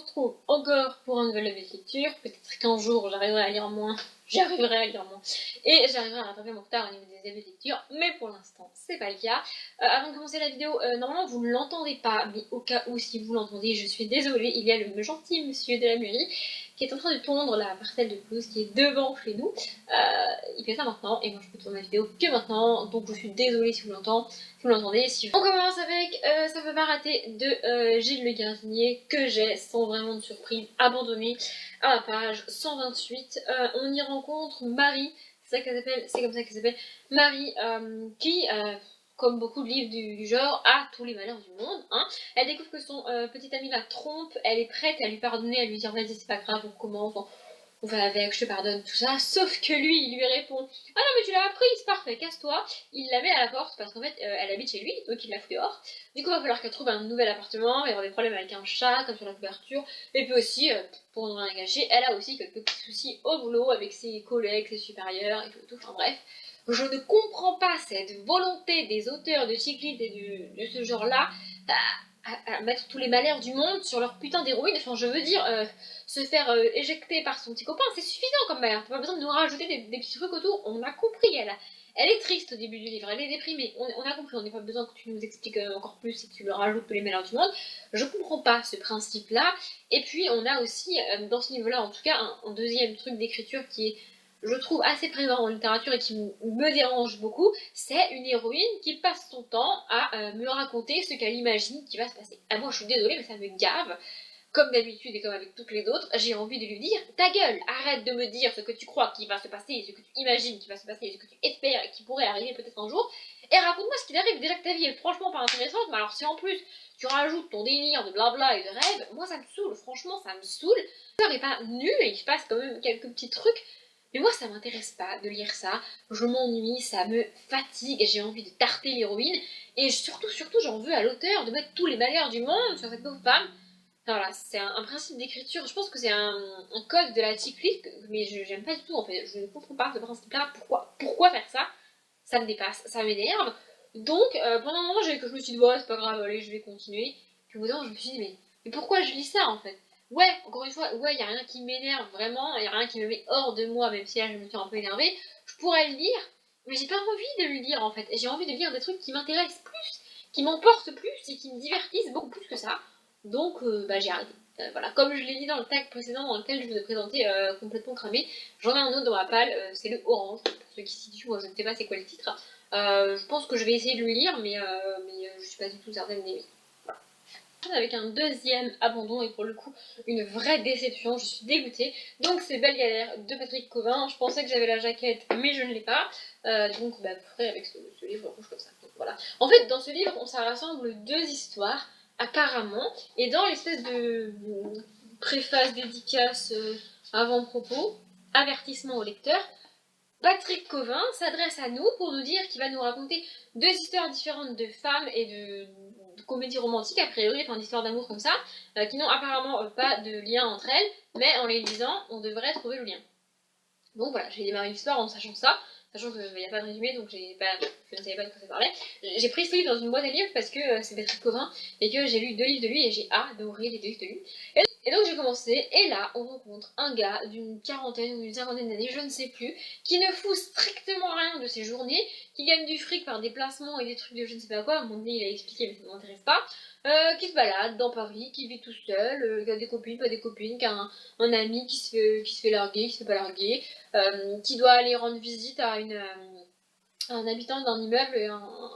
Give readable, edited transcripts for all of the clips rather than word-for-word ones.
retrouve encore pour un nouvel avis de lecture. Peut-être qu'un jour j'arriverai à lire moins, et j'arriverai à rattraper mon retard au niveau des avis de lecture, mais pour l'instant c'est pas le cas. Avant de commencer la vidéo, normalement vous ne l'entendez pas, mais au cas où si vous l'entendez, je suis désolée, il y a le gentil monsieur de la mairie qui est en train de tondre la parcelle de pelouse qui est devant chez nous. Il fait ça maintenant, et moi je peux tourner la vidéo que maintenant, donc je suis désolée si vous l'entendez. On commence avec Ça peut pas rater de Gilles Le Gardinier, que j'ai sans vraiment de surprise abandonné à la page 128. On y rencontre Marie, c'est comme ça qu'elle s'appelle, Marie, qui, comme beaucoup de livres du genre, a tous les malheurs du monde. Hein. Elle découvre que son petit ami la trompe, elle est prête à lui pardonner, à lui dire vas-y c'est pas grave, on recommence, on va avec, je te pardonne, tout ça. Sauf que lui, il lui répond ah non mais tu l'as appris, c'est parfait, casse-toi. Il la met à la porte parce qu'en fait elle habite chez lui, donc il la fout dehors. Du coup il va falloir qu'elle trouve un nouvel appartement, il va y avoir des problèmes avec un chat, comme sur la couverture. Et puis aussi, pour ne rien gâcher, elle a aussi quelques petits soucis au boulot avec ses collègues, ses supérieurs et tout, enfin bref. Je ne comprends pas cette volonté des auteurs de cyclistes et de ce genre-là à mettre tous les malheurs du monde sur leur putain d'héroïne. Enfin, je veux dire, se faire éjecter par son petit copain, c'est suffisant comme malheur. T'as pas besoin de nous rajouter des petits trucs autour. On a compris, elle est triste au début du livre, elle est déprimée. On a compris, on n'a pas besoin que tu nous expliques encore plus et que tu leur rajoutes tous les malheurs du monde. Je comprends pas ce principe-là. Et puis, on a aussi, dans ce livre-là, en tout cas, un deuxième truc d'écriture qui est, je trouve, assez présent en littérature et qui me dérange beaucoup, c'est une héroïne qui passe son temps à me raconter ce qu'elle imagine qui va se passer. Ah, moi je suis désolée mais ça me gave. Comme d'habitude et comme avec toutes les autres, j'ai envie de lui dire ta gueule, arrête de me dire ce que tu crois qui va se passer, ce que tu imagines qui va se passer, ce que tu espères et qui pourrait arriver peut-être un jour, et raconte-moi ce qui arrive. Déjà que ta vie est franchement pas intéressante, mais alors si en plus tu rajoutes ton délire de blabla et de rêve, moi ça me saoule, franchement ça me saoule. L'histoire n'est pas nulle et il se passe quand même quelques petits trucs. Mais moi, ça m'intéresse pas de lire ça, je m'ennuie, ça me fatigue, j'ai envie de tarter l'héroïne, et surtout, j'en veux à l'auteur de mettre tous les malheurs du monde sur cette pauvre femme. Enfin, voilà, c'est un principe d'écriture, je pense que c'est un code de la cycliste, mais j'aime pas du tout en fait, je ne comprends pas ce principe-là, pourquoi faire ça? Ça me dépasse, ça m'énerve. Donc, pendant un moment, je me suis dit, ouais, c'est pas grave, allez, je vais continuer. Puis au bout d'un moment, je me suis dit, mais pourquoi je lis ça en fait? Ouais, encore une fois, ouais, y a rien qui m'énerve vraiment, y a rien qui me met hors de moi, même si là je me suis un peu énervée. Je pourrais le lire, mais j'ai pas envie de le lire en fait. J'ai envie de lire des trucs qui m'intéressent plus, qui m'emportent plus et qui me divertissent beaucoup plus que ça. Donc, bah j'ai arrêté. Voilà, comme je l'ai dit dans le tag précédent dans lequel je vous ai présenté complètement cramé, j'en ai un autre dans ma palle, c'est le orange, pour ceux qui se situent, moi je ne sais pas c'est quoi le titre. Je pense que je vais essayer de le lire, mais je suis pas du tout certaine d'aimer. Avec un deuxième abandon et pour le coup une vraie déception, je suis dégoûtée. Donc c'est Belle Galère de Patrick Covin. Je pensais que j'avais la jaquette mais je ne l'ai pas, donc bah, vous ferez avec ce livre rouge comme ça. Donc, voilà. En fait dans ce livre ça rassemble deux histoires apparemment, et dans l'espèce de préface, dédicace, avant-propos, avertissement au lecteur, Patrick Covin s'adresse à nous pour nous dire qu'il va nous raconter deux histoires différentes de femmes et de comédies romantiques, a priori, enfin d'histoires d'amour comme ça, qui n'ont apparemment pas de lien entre elles, mais en les lisant, on devrait trouver le lien. Donc voilà, j'ai démarré l'histoire en sachant ça, sachant qu'il n'y a pas de résumé, donc je ne savais pas de quoi ça parlait. J'ai pris ce livre dans une boîte à livres parce que c'est Patrick Covin et que j'ai lu 2 livres de lui et j'ai adoré les 2 livres de lui. Et donc j'ai commencé, et là on rencontre un gars d'une quarantaine ou d'une cinquantaine d'années, je ne sais plus, qui ne fout strictement rien de ses journées, qui gagne du fric par des placements et des trucs de je ne sais pas quoi, à mon donné il a expliqué mais ça ne m'intéresse pas, qui se balade dans Paris, qui vit tout seul, qui a des copines, pas des copines, qui a un ami qui se fait larguer, qui se fait pas larguer, qui doit aller rendre visite à un habitant d'un immeuble,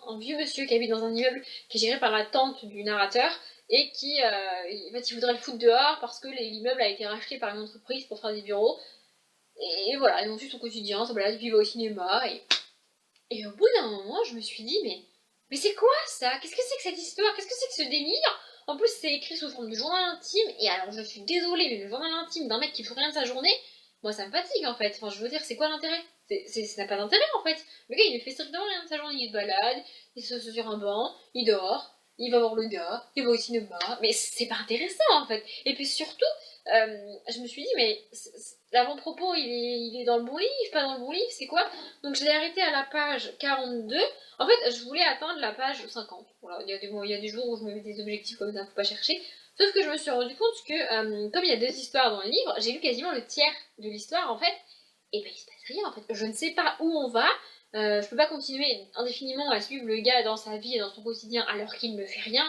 un vieux monsieur qui habite dans un immeuble qui est géré par la tante du narrateur, et qui en fait, il voudrait le foutre dehors parce que l'immeuble a été racheté par une entreprise pour faire des bureaux. Et voilà, ils ont su son quotidien, ça balade, puis il va au cinéma. Et au bout d'un moment, je me suis dit, mais c'est quoi ça? Qu'est-ce que c'est que cette histoire? Qu'est-ce que c'est que ce délire? En plus, c'est écrit sous forme de journal intime, et alors je suis désolée, mais le journal intime d'un mec qui fait rien de sa journée, moi ça me fatigue en fait. Enfin, je veux dire, c'est quoi l'intérêt? Ça n'a pas d'intérêt en fait. Le gars il ne fait strictement rien de sa journée, il se balade, il se sur un banc, il dort, il va voir le gars, il va au cinéma, mais c'est pas intéressant en fait. Et puis surtout, je me suis dit, mais l'avant-propos il est dans le bon livre, pas dans le bon livre, c'est quoi? Donc je l'ai arrêté à la page 42. En fait, je voulais atteindre la page 50. Voilà, il y a des jours où je me mets des objectifs comme ça, faut pas chercher. Sauf que je me suis rendu compte que, comme il y a 2 histoires dans le livre, j'ai lu quasiment le tiers de l'histoire en fait, et ben il se passe rien en fait. Je ne sais pas où on va, je peux pas continuer indéfiniment à suivre le gars dans sa vie et dans son quotidien alors qu'il ne fait rien,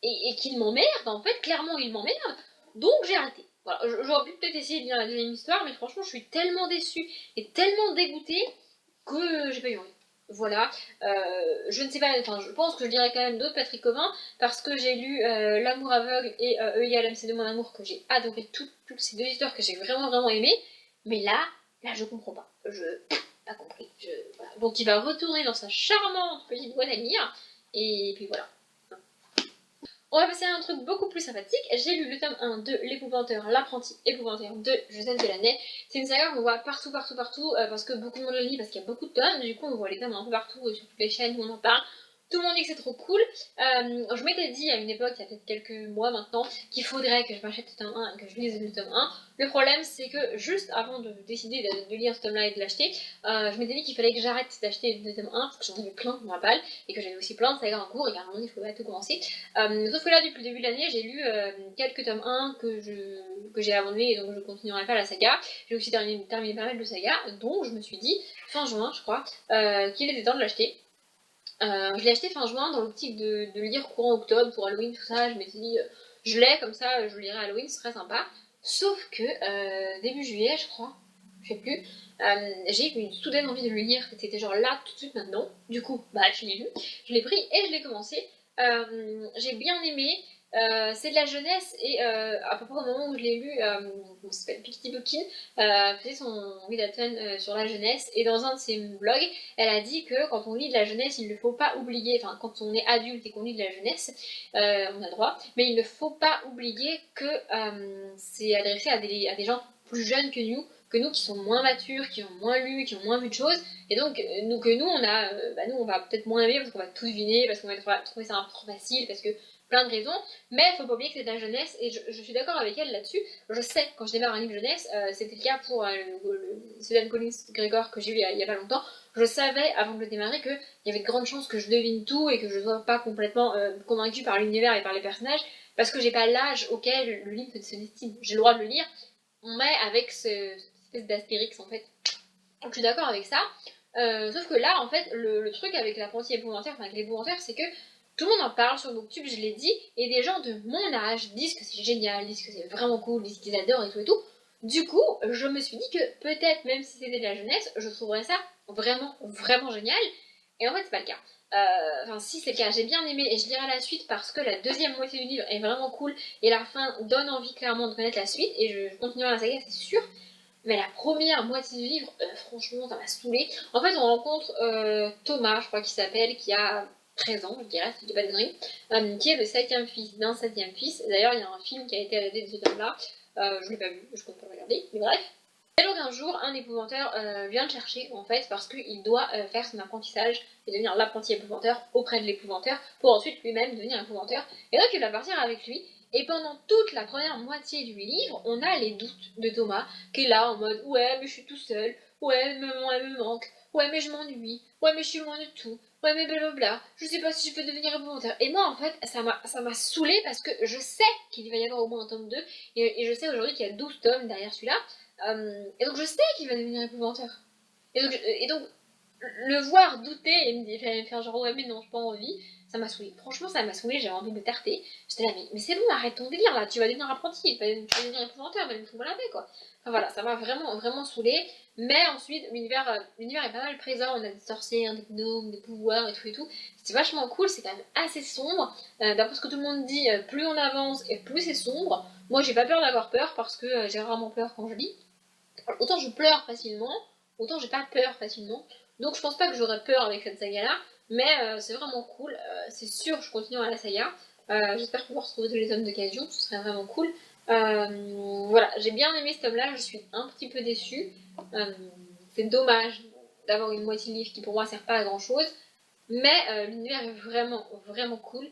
et qu'il m'emmerde en fait, clairement il m'emmerde, donc j'ai arrêté. Voilà, j'aurais pu peut-être essayer de lire la deuxième histoire, mais franchement je suis tellement déçue et tellement dégoûtée que j'ai pas eu envie. Voilà, je ne sais pas, enfin je pense que je lirai quand même d'autres Patrick Covin parce que j'ai lu L'amour aveugle et E égale MC de mon amour que j'ai adoré, toutes ces 2 histoires que j'ai vraiment aimé, mais là je comprends pas, je pas compris. Voilà. Donc il va retourner dans sa charmante petite boîte à lire et puis voilà. On va passer à un truc beaucoup plus sympathique. J'ai lu le tome 1 de L'épouvanteur, l'apprenti épouvanteur de Josette Delaney. C'est une saga qu'on voit partout, parce que beaucoup de monde le lit, parce qu'il y a beaucoup de tomes. Du coup, on voit les tomes un peu partout, sur toutes les chaînes où on en parle. Tout le monde dit que c'est trop cool. Je m'étais dit à une époque, il y a peut-être quelques mois maintenant, qu'il faudrait que je m'achète le tome 1 et que je lise le tome 1. Le problème, c'est que juste avant de décider de lire ce tome-là et de l'acheter, je m'étais dit qu'il fallait que j'arrête d'acheter le tome 1 parce que j'en avais plein dans ma balle et que j'avais aussi plein de sagas en cours et qu'à un moment il faudrait tout commencer. Sauf que là, depuis le début de l'année, j'ai lu quelques tomes 1 que j'ai abandonné et donc je continuerai pas la saga. J'ai aussi terminé pas mal de sagas, donc je me suis dit, fin juin, je crois, qu'il était temps de l'acheter. Je l'ai acheté fin juin dans l'optique de le lire courant octobre pour Halloween, tout ça. Je m'étais dit, je l'ai comme ça, je le lirai à Halloween, ce serait sympa. Sauf que début juillet, je crois, je sais plus, j'ai eu une soudaine envie de le lire, c'était genre là, tout de suite maintenant. Du coup, bah je l'ai lu, je l'ai pris et je l'ai commencé. J'ai bien aimé. C'est de la jeunesse et à peu près au moment où je l'ai lu, comment ça s'appelle, Piketty Bookin faisait son readathon sur la jeunesse et dans un de ses blogs, elle a dit que quand on lit de la jeunesse, il ne faut pas oublier, enfin quand on est adulte et qu'on lit de la jeunesse, on a le droit, mais il ne faut pas oublier que c'est adressé à des gens plus jeunes que nous qui sont moins matures, qui ont moins lu, qui ont moins vu de choses, et donc nous on va peut-être moins aimer parce qu'on va tout deviner, parce qu'on va trouver ça un peu trop facile, parce que plein de raisons, mais il faut pas oublier que c'est de la jeunesse, et je suis d'accord avec elle là-dessus. Je sais, quand je démarre un livre jeunesse, c'était le cas pour le Susan Collins Gregor que j'ai lu il y a pas longtemps, je savais avant de le démarrer qu'il y avait de grandes chances que je devine tout et que je ne sois pas complètement convaincue par l'univers et par les personnages, parce que j'ai pas l'âge auquel le livre se destine. J'ai le droit de le lire, mais avec cette espèce d'astérix en fait. Donc je suis d'accord avec ça, sauf que là en fait, le truc avec l'apprenti épouvantaire, enfin avec l'épouvantaire, c'est que tout le monde en parle sur Booktube, je l'ai dit, et des gens de mon âge disent que c'est génial, disent que c'est vraiment cool, disent qu'ils adorent et tout et tout. Du coup, je me suis dit que peut-être, même si c'était de la jeunesse, je trouverais ça vraiment génial. Et en fait, c'est pas le cas. Enfin, si c'est le cas, j'ai bien aimé et je lirai la suite parce que la deuxième moitié du livre est vraiment cool et la fin donne envie clairement de connaître la suite et je continuerai la saga, c'est sûr. Mais la première moitié du livre, franchement, ça m'a saoulée. En fait, on rencontre Thomas, je crois qu'il s'appelle, qui a 13 ans, je dirais, si je dis pas de conneries, qui est le 7e fils d'un 7e fils. D'ailleurs, il y a un film qui a été adapté de ce tome-là. Je l'ai pas vu, je compte pas le regarder, mais bref. Et donc un jour, un épouvanteur vient le chercher, en fait, parce qu'il doit faire son apprentissage et devenir l'apprenti épouvanteur auprès de l'épouvanteur, pour ensuite lui-même devenir épouvanteur. Et donc il va partir avec lui, et pendant toute la première moitié du livre, on a les doutes de Thomas, qui est là en mode « Ouais, mais je suis tout seul. Ouais, mais maman, elle me manque. Ouais, mais je m'ennuie. Ouais, mais je suis loin de tout. Ouais, mais blablabla. Je sais pas si je peux devenir épouvanteur. » Et moi, en fait, ça m'a saoulée parce que je sais qu'il va y avoir au moins un tome 2, et je sais aujourd'hui qu'il y a 12 tomes derrière celui-là. Et donc je sais qu'il va devenir épouvanteur. Et donc le voir douter et me faire genre ouais mais non, j'ai pas envie, ça m'a saoulé. Franchement ça m'a saoulé, j'avais envie de me tarter. J'étais là mais c'est bon, arrête ton délire là, tu vas devenir apprenti, tu vas devenir épouvanteur, mais tout la paix quoi. Enfin voilà, ça m'a vraiment saoulé. Mais ensuite l'univers est pas mal présent, on a des sorcières, des gnomes, des pouvoirs et tout. C'est vachement cool, c'est quand même assez sombre. D'après ce que tout le monde dit, plus on avance et plus c'est sombre. Moi j'ai pas peur d'avoir peur parce que j'ai rarement peur quand je lis. Autant je pleure facilement, autant j'ai pas peur facilement. Donc je pense pas que j'aurais peur avec cette saga là, mais c'est vraiment cool. C'est sûr, je continue à la saga. J'espère pouvoir retrouver tous les hommes d'occasion, ce serait vraiment cool. Voilà, j'ai bien aimé ce tome là, je suis un petit peu déçue. C'est dommage d'avoir une moitié de livre qui pour moi sert pas à grand chose, mais l'univers est vraiment cool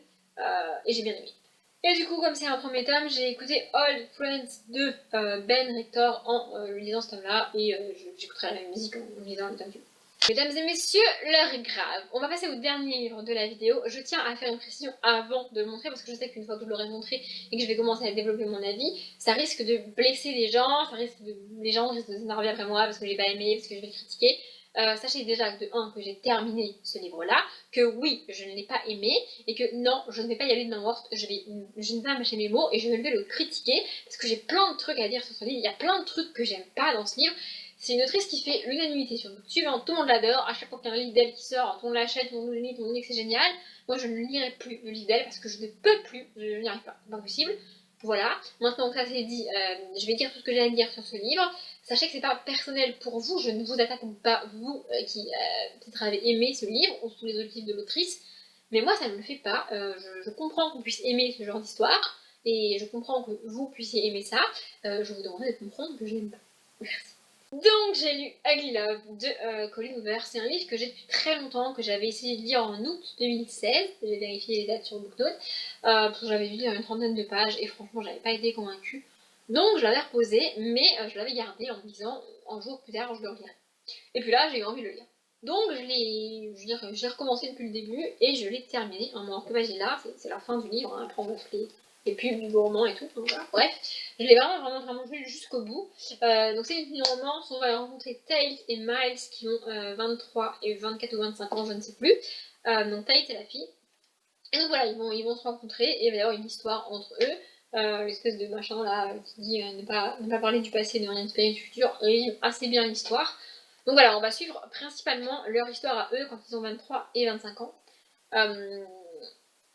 et j'ai bien aimé. Et du coup, comme c'est un premier tome, j'ai écouté Old Friends de Ben Rector en lisant ce tome-là, et j'écouterai la musique en lisant le tome. Mesdames et messieurs, l'heure est grave. On va passer au dernier livre de la vidéo. Je tiens à faire une précision avant de le montrer parce que je sais qu'une fois que je l'aurai montré et que je vais commencer à développer mon avis, ça risque de blesser les gens, les gens risquent de s'énerver après moi parce que j'ai pas aimé, parce que je vais le critiquer. Sachez déjà de 1 que j'ai terminé ce livre-là, que oui, je ne l'ai pas aimé, et que non, je ne vais pas y aller de main morte, je ne vais pas mâcher mes mots, et je vais le critiquer, parce que j'ai plein de trucs à dire sur ce livre, il y a plein de trucs que j'aime pas dans ce livre. C'est une autrice qui fait l'unanimité sur YouTube, tout le monde l'adore, à chaque fois qu'il y a un livre d'elle qui sort, tout le monde l'achète, tout le monde le lit, tout le monde dit que c'est génial. Moi je ne lirai plus le livre d'elle parce que je ne peux plus, je n'y arrive pas, c'est pas possible. Voilà, maintenant que ça c'est dit, je vais dire tout ce que j'ai à dire sur ce livre. Sachez que c'est pas personnel pour vous, je ne vous attaque pas, vous qui peut-être avez aimé ce livre ou tous les autres livres de l'autrice, mais moi ça ne me le fait pas. Je comprends qu'on puisse aimer ce genre d'histoire, et je comprends que vous puissiez aimer ça, je vous demanderai de comprendre que je n'aime pas. Merci. Donc j'ai lu Ugly Love de Colleen Hoover. C'est un livre que j'ai depuis très longtemps, que j'avais essayé de lire en août 2016, j'ai vérifié les dates sur BookNote, parce que j'avais lu une trentaine de pages et franchement j'avais pas été convaincue. Donc je l'avais reposé, mais je l'avais gardé en me disant un jour plus tard je le relirai. Et puis là j'ai eu envie de le lire. Donc je l'ai recommencé depuis le début et je l'ai terminé. En que pages là, c'est la fin du livre, hein. Après on va faire les pubs du roman et tout, donc voilà. Bref, je l'ai vraiment lu jusqu'au bout. Donc c'est une romance, on va rencontrer Tate et Miles qui ont 23 et 24 ou 25 ans, je ne sais plus. Donc Tate est la fille. Et donc voilà, ils vont se rencontrer et il va y avoir une histoire entre eux. L'espèce de machin là qui dit ne pas parler du passé, ne rien espérer du futur, résume assez bien l'histoire. Donc voilà, on va suivre principalement leur histoire à eux quand ils ont 23 et 25 ans.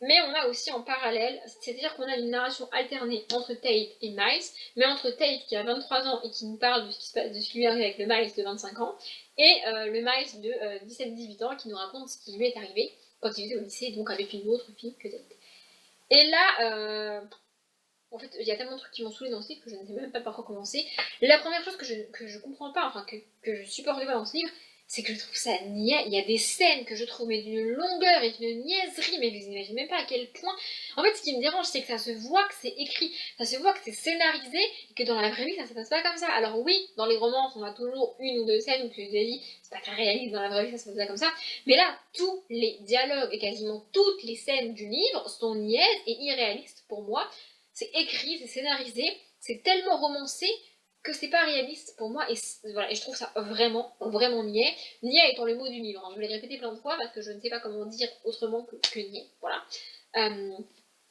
Mais on a aussi en parallèle, c'est-à-dire qu'on a une narration alternée entre Tate et Miles, mais entre Tate qui a 23 ans et qui nous parle de ce qui lui arrive avec le Miles de 25 ans, et le Miles de 17-18 ans qui nous raconte ce qui lui est arrivé quand il était au lycée, donc avec une autre fille que Tate. Et là, en fait, il y a tellement de trucs qui m'ont saoulé dans ce livre que je ne sais même pas par quoi commencer. La première chose que je comprends pas, enfin que je supporte pas dans ce livre, c'est que je trouve ça niais. Il y a des scènes que je trouve mais d'une longueur et d'une niaiserie, mais vous imaginez même pas à quel point. En fait, ce qui me dérange, c'est que ça se voit que c'est écrit, ça se voit que c'est scénarisé, et que dans la vraie vie, ça se passe pas comme ça. Alors oui, dans les romances, on a toujours une ou deux scènes où tu te dis, c'est pas très réaliste, dans la vraie vie, ça se passe pas comme ça. Mais là, tous les dialogues et quasiment toutes les scènes du livre sont niaises et irréalistes pour moi. C'est écrit, c'est scénarisé, c'est tellement romancé que c'est pas réaliste pour moi, et voilà, et je trouve ça vraiment niais. Niais étant le mot du livre, hein. Je vais le répéter plein de fois parce que je ne sais pas comment dire autrement que niais, voilà.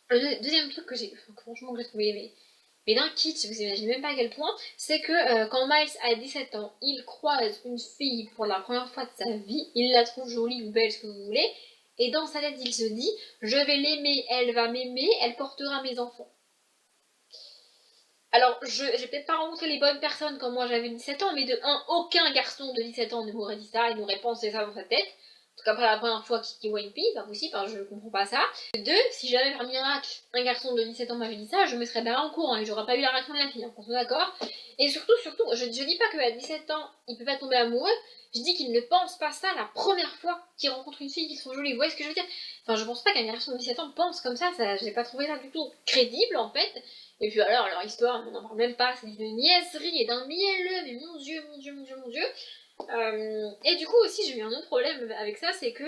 Le deuxième truc que franchement que j'ai trouvé mais d'un kitsch, vous imaginez même pas à quel point, c'est que quand Miles a 17 ans, il croise une fille pour la première fois de sa vie, il la trouve jolie ou belle, ce que vous voulez, et dans sa tête il se dit, je vais l'aimer, elle va m'aimer, elle portera mes enfants. Alors, j'ai peut-être pas rencontré les bonnes personnes quand moi j'avais 17 ans, mais de 1, aucun garçon de 17 ans ne m'aurait dit ça et n'aurait pensé ça dans sa tête. En tout cas, pas la première fois qu'il voit une fille, pas possible, hein, je comprends pas ça. De 2, si jamais par miracle, un garçon de 17 ans m'avait dit ça, je me serais barré en courant et j'aurais pas eu la réaction de la fille, hein, on est d'accord. Et surtout, je dis pas qu'à 17 ans, il peut pas tomber amoureux, je dis qu'il ne pense pas ça la première fois qu'il rencontre une fille qui se trouve jolie, vous voyez ce que je veux dire? Enfin, je pense pas qu'un garçon de 17 ans pense comme ça, j'ai pas trouvé ça du tout crédible en fait. Et puis alors, leur histoire, on n'en parle même pas, c'est d'une niaiserie et d'un mielleux, mais mon dieu. Et du coup aussi, j'ai eu un autre problème avec ça, c'est que,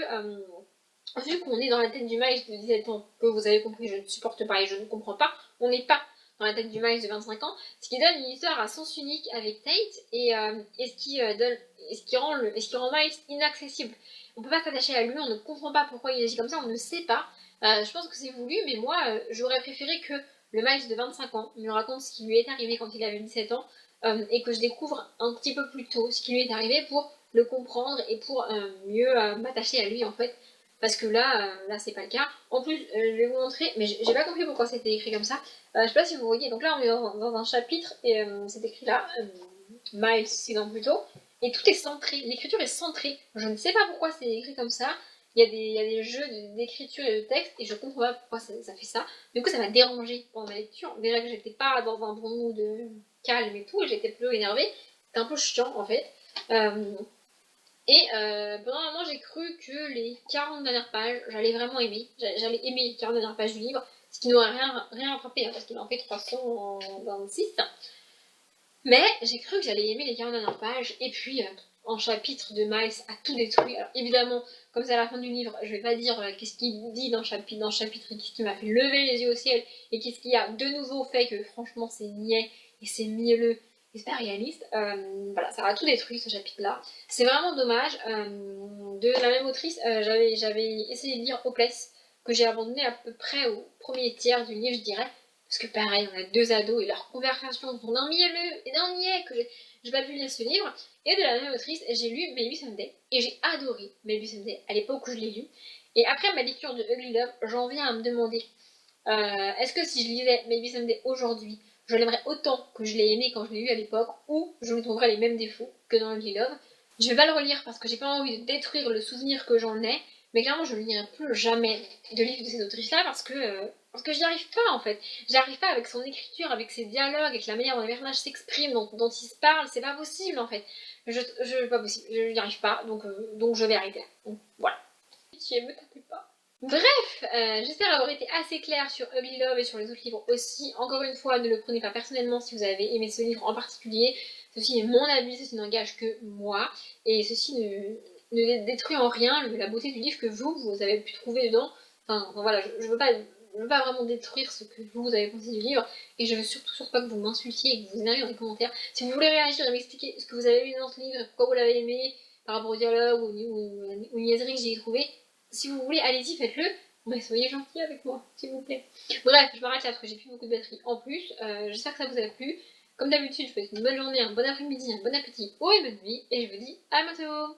vu qu'on est dans la tête du Miles de 17 ans, que vous avez compris, je ne supporte pas et je ne comprends pas, on n'est pas dans la tête du Miles de 25 ans, ce qui donne une histoire à sens unique avec Tate, et ce qui rend Miles inaccessible. On peut pas s'attacher à lui, on ne comprend pas pourquoi il agit comme ça, on ne sait pas. Je pense que c'est voulu, mais moi, j'aurais préféré que le Miles de 25 ans me raconte ce qui lui est arrivé quand il avait 17 ans, et que je découvre un petit peu plus tôt ce qui lui est arrivé pour le comprendre et pour mieux m'attacher à lui en fait. Parce que là c'est pas le cas. En plus, je vais vous montrer, mais j'ai pas compris pourquoi c'était écrit comme ça. Je sais pas si vous voyez, donc là on est dans un chapitre, et c'est écrit là, Miles 6 ans plus tôt, et tout est centré, l'écriture est centrée. Je ne sais pas pourquoi c'est écrit comme ça. Il y a des jeux d'écriture et de texte, et je comprends pas pourquoi ça fait ça. Du coup, ça m'a dérangé pendant ma lecture. Déjà que j'étais pas dans un bon mood calme et tout, et j'étais plutôt énervée. C'était un peu chiant en fait. Pendant un moment, j'ai cru que les 40 dernières pages, j'allais vraiment aimer. J'allais aimer les 40 dernières pages du livre, ce qui n'aurait rien rattrapé, hein, parce qu'il en fait 326. Mais j'ai cru que j'allais aimer les 40 dernières pages, et puis en chapitre de Miles a tout détruit. Alors évidemment, comme c'est à la fin du livre, je vais pas dire qu'est-ce qu'il dit dans le chapitre et qu'est-ce qui m'a fait lever les yeux au ciel et qu'est-ce qui a de nouveau fait que franchement c'est niais et c'est mielleux et c'est pas réaliste. Voilà, ça a tout détruit ce chapitre-là. C'est vraiment dommage. De la même autrice, j'avais essayé de lire Hopeless, que j'ai abandonné à peu près au premier tiers du livre, je dirais. Parce que pareil, on a deux ados et leur conversation sont d'un mielleux et d'un niais que j'ai pas pu lire ce livre. Et de la même autrice, j'ai lu Maybe Someday et j'ai adoré Maybe Someday à l'époque où je l'ai lu. Et après ma lecture de Ugly Love, j'en viens à me demander est-ce que si je lisais Maybe Someday aujourd'hui, je l'aimerais autant que je l'ai aimé quand je l'ai lu à l'époque, ou je me trouverais les mêmes défauts que dans Ugly Love. Je vais pas le relire parce que j'ai pas envie de détruire le souvenir que j'en ai, mais clairement je ne lirai plus jamais de livres de cette autrice-là parce que j'y arrive pas en fait. J'y arrive pas avec son écriture, avec ses dialogues, avec la manière dont les personnages s'expriment, dont ils se parlent, c'est pas possible en fait. Pas possible, je n'y arrive pas, donc je vais arrêter là. Donc voilà. Pitié, me tapez pas. Bref, j'espère avoir été assez claire sur Ugly Love et sur les autres livres aussi. Encore une fois, ne le prenez pas personnellement si vous avez aimé ce livre en particulier. Ceci est mon avis, ceci n'engage que moi. Et ceci ne détruit en rien la beauté du livre que vous avez pu trouver dedans. Enfin voilà, je veux pas vraiment détruire ce que vous avez pensé du livre. Et je veux surtout pas que vous m'insultiez et que vous énerviez dans les commentaires. Si vous voulez réagir et m'expliquer ce que vous avez lu dans ce livre, pourquoi vous l'avez aimé, par rapport au dialogue ou aux niaiseries que j'y ai trouvées, si vous voulez, allez-y, faites-le, mais soyez gentils avec moi, s'il vous plaît. Bref, je m'arrête là parce que j'ai plus beaucoup de batterie en plus. J'espère que ça vous a plu. Comme d'habitude, je vous souhaite une bonne journée, un bon après-midi, un bon appétit ou une bonne nuit, et je vous dis à bientôt.